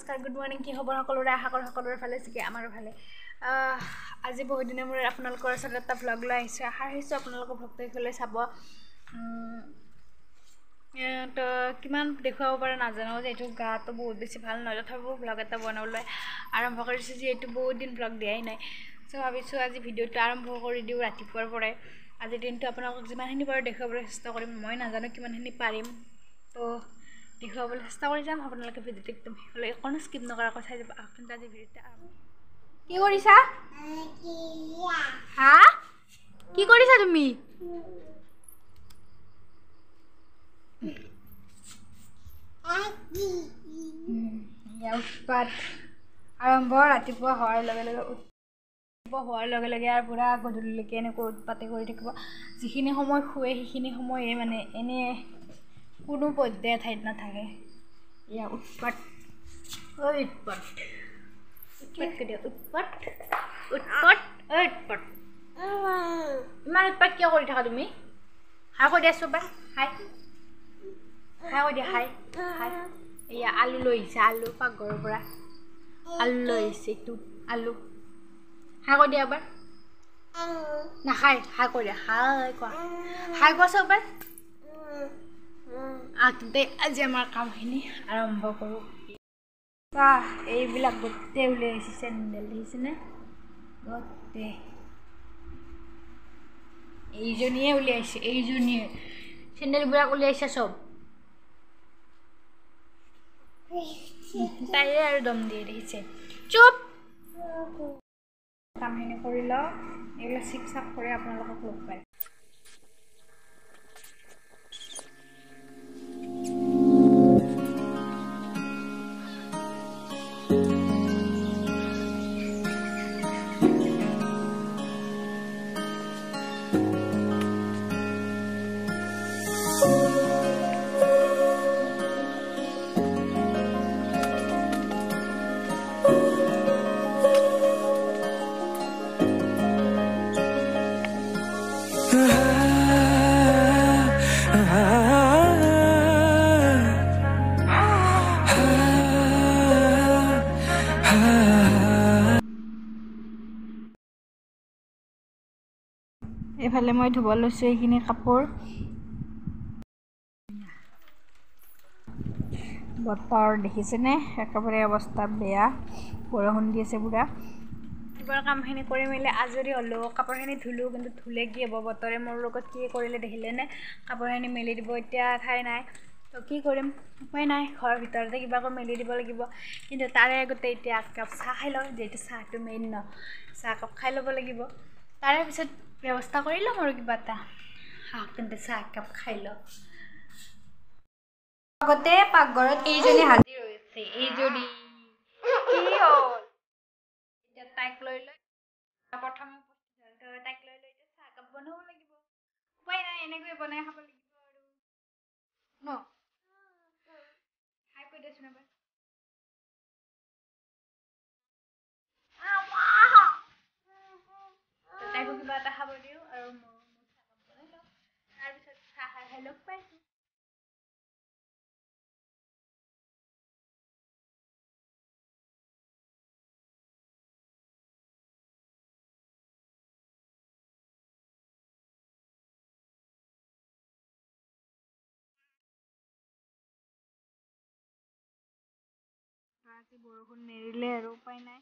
নমস্কাৰ good morning কি খবৰ সকলোৰে আশা কৰোঁ সকলোৰে ভালে আছে কি আমাৰো ভালে আজি বহুত দিনৰ মূৰত আপোনালোকৰ ওচৰত এটা ভ্লগ লৈ আহিছোঁ আশা কৰিছোঁ আপোনালোকৰ ভ্লগটো এইফালে চাব তো কিমান দেখুৱাব পাৰে নাজানো যিহেতু গাটো বহুত বেছি ভাল নহয় তথাপিও ভ্লগ এটা বনাবলৈ আৰম্ভ কৰিছোঁ যিহেতু বহুত দিন ভ্লগ দিয়াই নাই চ' ভাবিছোঁ আজি ভিডিঅ'টো আৰম্ভ কৰি দিওঁ ৰাতিপুৱাৰ পৰাই আজিৰ দিনটো আপোনালোকক যিমানখিনি পাৰোঁ দেখুৱাবলৈ চেষ্টা কৰিম মই নাজানো কিমানখিনি পাৰিম তো দেখুৱাবলৈ চেষ্টা কৰি যাম আপোনালোকে ভিডিঅ'টো একদম শেষলৈ অকণো স্কিপ নকৰাকৈ চাই যাব কিন্তু আজি ভিডিঅ'টো কি কৰিছা হা কি কৰিছা তুমি উৎপাত আৰম্ভ ৰাতিপুৱা হোৱাৰ লগে লগে আৰু পুৰা গধূলিলৈকে এনেকৈ উৎপাতে কৰি থাকিব যিখিনি সময় শুৱে সেইখিনি সময়ে মানে এনে কোনো পৰ্যায় ঠাইত নাথাকে ইয়া উৎপাত উৎপাত ইমান উৎপাত কিয় কৰি থাকা তুমি হাই কৈ দিয়া চব হাই কৈ দিয়া হাই হাই এয়া আলু লৈ আহিছে আলু পাকঘৰৰ পৰা আলু লৈ আহিছে এইটো আলু হাই কৈ দিয়া এবাৰ নাখাই হাই কৈ দিয়া হাই কোৱা চব আজি আমাৰ কামখিনি আৰম্ভ কৰোঁ এইবিলাক গোটেই উলিয়াই আহিছে চেণ্ডেল দেখিছেনে গোটেই এইজনীয়ে উলিয়াইছে এইজনীয়ে চেণ্ডেলবিলাক উলিয়াইছে চব তাইয়ে আৰু দম দিয়ে দেখিছে চুপ কামখিনি কৰি লওঁ এইবিলাক চিক চাক কৰি আপোনালোকক লগ পায় এইফালে মই ধুব লৈছোঁ এইখিনি কাপোৰ বতৰ দেখিছেনে একেবাৰে অৱস্থা বেয়া বৰষুণ দি আছে পুৰা এইবাৰ কামখিনি কৰি মেলি আজৰি হ'লোঁ কাপোৰখিনি ধুলোঁ কিন্তু ধুলে কি হ'ব বতৰে মোৰ লগত কি কৰিলে দেখিলেনে কাপোৰখিনি মেলি দিব এতিয়া ঠাই নাই তো কি কৰিম উপায় নাই ঘৰৰ ভিতৰতে কিবাকৈ মেলি দিব লাগিব কিন্তু তাৰে আগতে এতিয়া একাপ চাহ খাই লওঁ যিহেতু চাহটো মেইন ন চাহ একাপ খাই ল'ব লাগিব তাৰে পিছত ব্যৱস্থা কৰি ল'ম আৰু কিবা এটা কিন্তু চাহ একাপ খাই লওঁ আগতে পাকঘৰত এইজনী হাজিৰ হৈছে এইজনী কি হ'ল এতিয়া তাইক লৈ প্ৰথমে তাইক লৈ এতিয়া চাহ একাপ বনাব লাগিব উপায় নাই এনেকৈ বনাই খাব লাগিব আৰু ন খাই কৈ দেচোন এবাৰ তাইকো কিবা এটা খাব দিওঁ আৰু মোৰ চাহকাপ বনাই লওঁ তাৰপিছত চাহ খাই লগ পাইছোঁ আজি বৰষুণ নেৰিলে আৰু উপায় নাই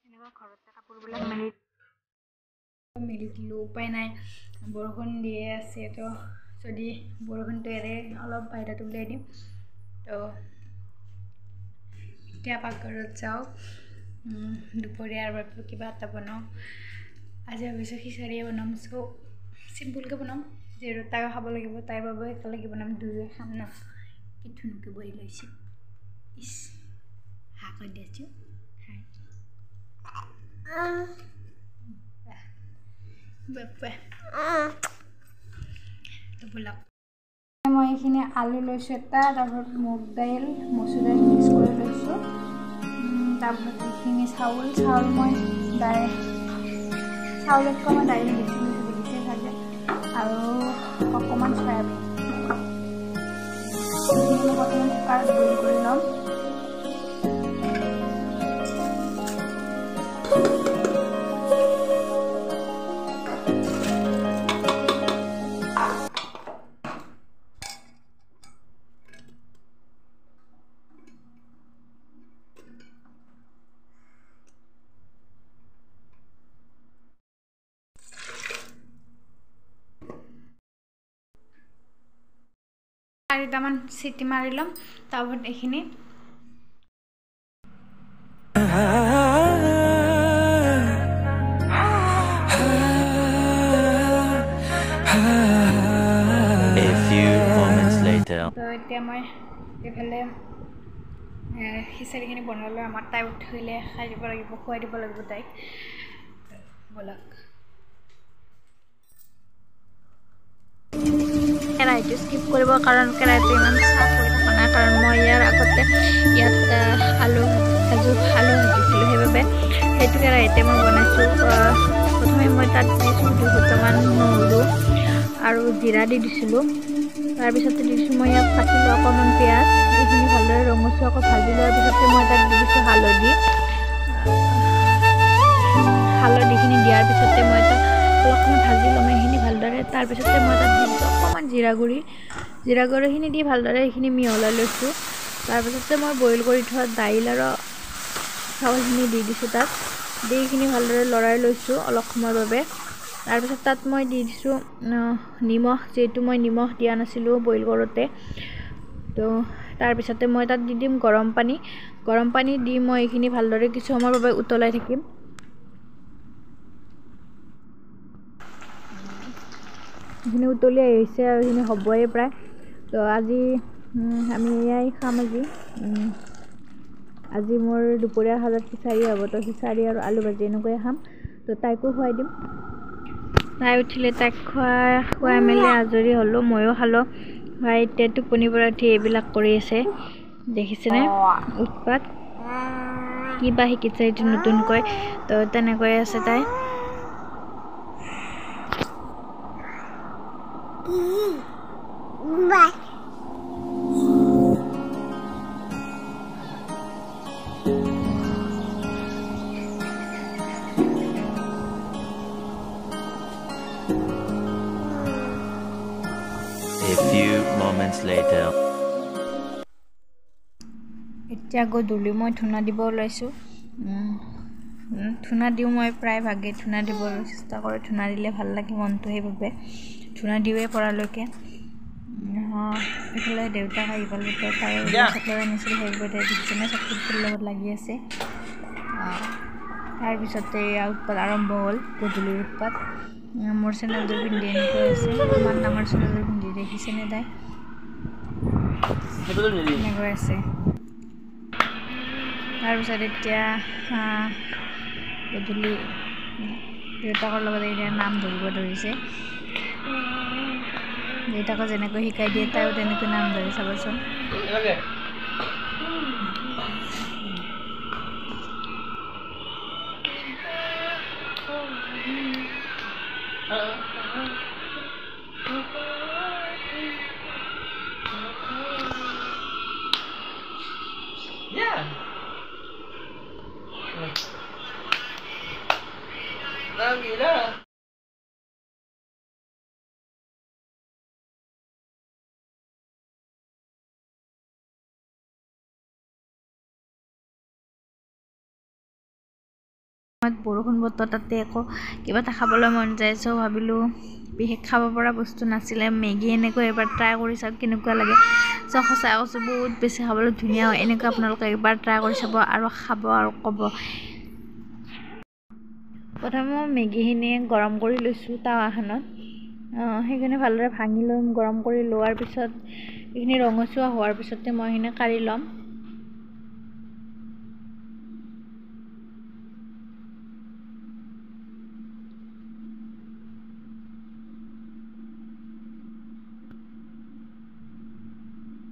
এনেকুৱা ঘৰতে কাপোৰবিলাক মেলি দিলোঁ উপায় নাই বৰষুণ দিয়ে আছে তো যদি বৰষুণটো এৰে অলপ বাহিৰত উলিয়াই দিম তো এতিয়া পাকঘৰত যাওঁ দুপৰীয়াৰ বাবে কিবা এটা বনাওঁ আজি ভাবিছোঁ খিচাৰিয়ে বনাম চ' চিম্পুলকৈ বনাম যিহেতু তাইও খাব লাগিব তাইৰ বাবে একেলগে বনাম দুয়োৱে খাম ন কি ধুনীয়াকৈ বহি লৈছে ইছ হাঁ কৈ দিছোঁ মই এইখিনি আলু লৈছোঁ এটা তাৰপিছত মুগ দাইল মচুৰ দাইল মিক্স কৰি লৈছোঁ তাৰপিছত এইখিনি চাউল মই চাউলতকৈ মই দাইল বেছি লৈছোঁ বেছিয়ে থাকে আৰু অকণমান চয়াবিন কুকাৰত বইল কৰি ল'ম। চাৰিটামান চিটি মাৰি ল'ম, তাৰপিছত এইখিনি তো এতিয়া মই এইফালে খিচাৰিখিনি বনালোঁ। আমাৰ তাই উঠিলে খাই দিব লাগিব, খুৱাই দিব লাগিব তাইক। ব'লক। কেৰাহীটো স্কিপ কৰিবৰ কাৰণ কেৰাহীটো ইমান চাফ হৈ থকা নাই, কাৰণ মই ইয়াৰ আগতে ইয়াত আলু ভাজিছিলোঁ, সেইবাবে সেইটো কেৰাহীতে মই বনাইছোঁ। প্ৰথমে মই তাত দিছোঁ 200মান নহৰু আৰু জিৰা দি দিছিলোঁ। তাৰপিছতে দি দিছোঁ মই ইয়াত কাটিলোঁ অকণমান পিঁয়াজ। এইখিনি ভালদৰে ৰঙচুৱাকৈ ভাজি লোৱাৰ পিছতে মই তাত দি দিছোঁ হালধিখিনি দিয়াৰ পিছতে মই তাত অলপমান ভাজি ল'ম এইখিনি ভালদৰে। তাৰপিছতে মই তাত দি দিছোঁ অকণমান জিৰা গুড়িখিনি দি ভালদৰে এইখিনি মিহলাই লৈছোঁ। তাৰপিছতে মই বইল কৰি থোৱা দাইল আৰু চাউলখিনি দি দিছোঁ তাত, দি এইখিনি ভালদৰে লৰাই লৈছোঁ অলপ সময়ৰ বাবে। তাৰপিছত তাত মই দি দিছোঁ নিমখ, যিহেতু মই নিমখ দিয়া নাছিলোঁ বইল কৰোঁতে। তো তাৰপিছতে মই তাত দি দিম গৰম পানী দি মই এইখিনি ভালদৰে কিছু সময়ৰ বাবে উতলাই থাকিম। এইখিনি উতলি আহিছে আৰু এইখিনি হ'বই প্ৰায়। তো আজি আমি এয়াই খাম আজি মোৰ দুপৰীয়াৰ সাজত খিচাৰি হ'ব। তো খিচাৰি আৰু আলু ভাজি এনেকৈয়ে খাম। তো তাইকো খুৱাই দিম। তাই উঠিলে তাইক খুৱাই মেলি আজৰি হ'লোঁ, ময়ো খালোঁ। এতিয়া টোপনিৰ পৰা উঠি এইবিলাক কৰি আছে, দেখিছেনে উৎপাত। কিবা শিকিছে এইটো নতুনকৈ, তো তেনেকৈ আছে তাই। A few moments later. এতিয়া গধূলি মই ধূনা দিব ওলাইছোঁ। ধূনা দিওঁ মই প্ৰায় ভাগে ধূনা দিবলৈ চেষ্টা কৰোঁ। ধূনা দিলে ভাল লাগে মনটো, সেইবাবে ধূনা দিওঁৱে পৰালৈকে। এইফালে দেউতাক আহি পালে, তাই চকলেট আনিছিল, সেইবাবে তাই দেখিছেনে চকলেটটোৰ লগত লাগি আছে। তাৰপিছতে উৎপাত আৰম্ভ হ'ল, গধূলিৰ উৎপাত। মোৰ চেনেলযোৰ পিন্ধি এনেকৈ আছে, ইমান ডাঙৰ চেনেলযোৰ পিন্ধি দেখিছেনে তাই এনেকৈ আছে। তাৰপিছত এতিয়া গধূলি দেউতাকৰ লগত এতিয়া নাম ধৰিব ধৰিছে। দেউতাকক যেনেকৈ শিকাই দিয়ে তাইও তেনেকৈ নাম ধৰি চাবচোন। বৰষুণ বতৰ, তাতে আকৌ কিবা এটা খাবলৈ মন যায়। চ' ভাবিলোঁ বিশেষ খাব পৰা বস্তু নাছিলে, মেগী এনেকৈ এবাৰ ট্ৰাই কৰি চাওক কেনেকুৱা লাগে। চ' সঁচাই কৈছোঁ বহুত বেছি খাবলৈ ধুনীয়া হয়। এনেকৈ আপোনালোকে এবাৰ ট্ৰাই কৰি চাব আৰু খাব আৰু ক'ব। প্ৰথমে মই মেগীখিনি গৰম কৰি লৈছোঁ টাৱাখনত। সেইখিনি ভালদৰে ভাঙি ল'ম। গৰম কৰি লোৱাৰ পিছত এইখিনি ৰঙচুৱা হোৱাৰ পিছতে মই এইখিনি কাঢ়ি ল'ম।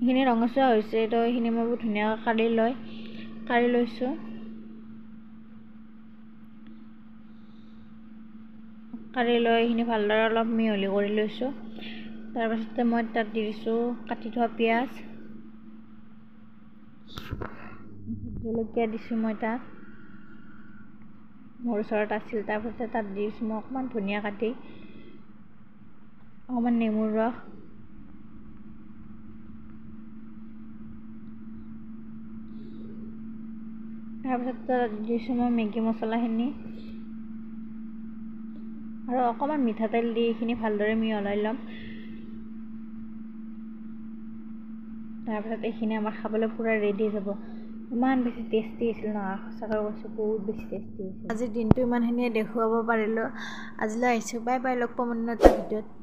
এইখিনি ৰঙচুৱা হৈছে, তো এইখিনি মই বহুত ধুনীয়াকৈ কাঢ়ি লৈছোঁ। কাঢ়ি লৈ এইখিনি ভালদৰে অলপ মিহলি কৰি লৈছোঁ। তাৰপাছতে মই তাত দি দিছোঁ কাটি থোৱা পিঁয়াজ, জলকীয়া দিছোঁ মই তাত মোৰ ওচৰত আছিল তাৰপিছতে তাত দিছোঁ মই অকণমান ধনিয়া কাটি অকণমান নেমুৰ ৰস তাৰপিছত তাত দিছোঁ মই মেগী মছলাখিনি আৰু অকণমান মিঠাতেল দি এইখিনি ভালদৰে মিহলাই ল'ম তাৰপিছত এইখিনি আমাৰ খাবলৈ পূৰা ৰেডি যাব ইমান বেছি টেষ্টি আছিল নহয় সঁচাকৈ কৈছোঁ বহুত বেছি টেষ্টি আছিল আজিৰ দিনটো ইমানখিনিয়ে দেখুৱাব পাৰিলোঁ আজিলৈ আহিছোঁ বাই বাই লগ পাম অন্য এটা ভিডিঅ'ত